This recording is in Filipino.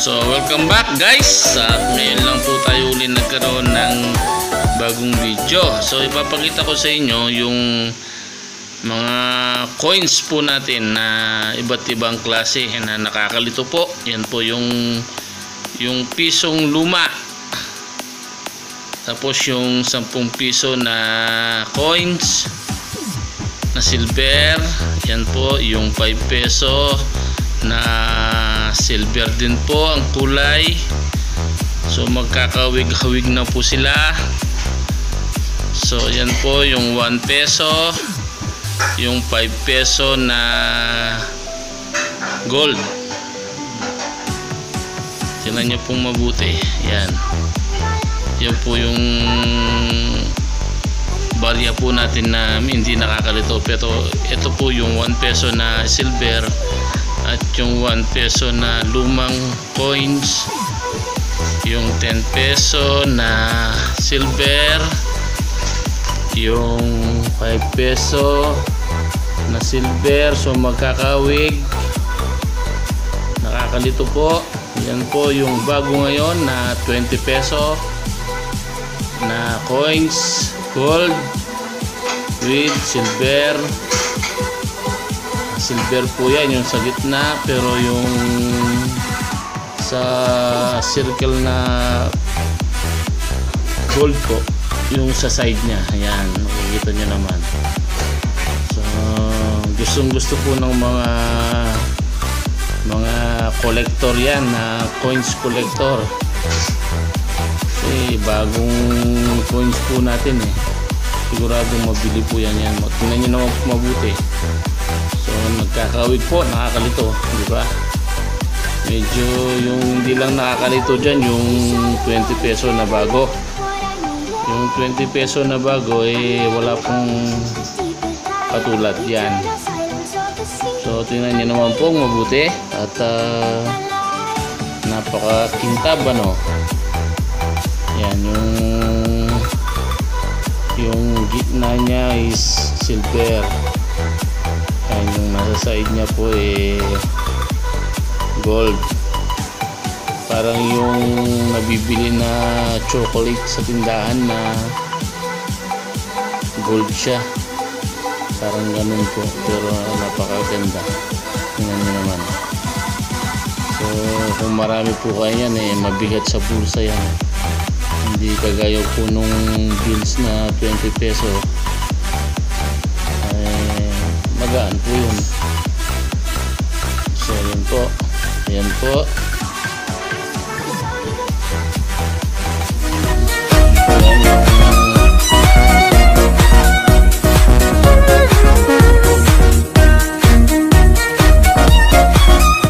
So welcome back guys, at ngayon lang po tayo uli nagkaroon ng bagong video. So ipapakita ko sa inyo yung mga coins po natin na iba't ibang klase na nakakalito po. Yan po yung pisong luma, tapos yung 10 piso na coins na silver. Yan po yung 5 peso na silver din po ang kulay. So magkakawig-hawig na po sila. So yan po yung 1 peso, yung 5 peso na gold. Tingnan nyo pong mabuti. Yan po yung barya po natin na hindi nakakalito. Pero ito po yung 1 peso na silver at yung 1 peso na lumang coins, yung 10 peso na silver, yung 5 peso na silver. So magkakawig, nakakalito po. Yan po yung bago ngayon na 20 peso na coins, gold with silver. Silver po yan yung sa gitna, pero yung sa circle na gold po yung sa side nya. Ayan, makikita nyo naman. So gustong gusto po ng mga collector yan, na coins collector. Kasi bagong coins po natin siguradong mabili po yan. Tingnan nyo naman mabuti. So nagkakawig po, nakakalito, di ba? Medyo yung hindi lang nakakalito dyan yung 20 peso na bago. Yung 20 peso na bago wala pong katulad yan. So tingnan nyo naman po mabuti. At napakakintab, ano. Yan yung gitna nya is silver. Yan yung nasa side nya po gold. Parang yung nabibili na chocolate sa tindahan na gold siya, parang ganun po, pero napakaganda. Tingnan nyo naman. So kung marami po kayo yan, mabigat sa bulsa yan. Hindi kagaya po nung bills na 20 peso, magaan po yun. So yan po,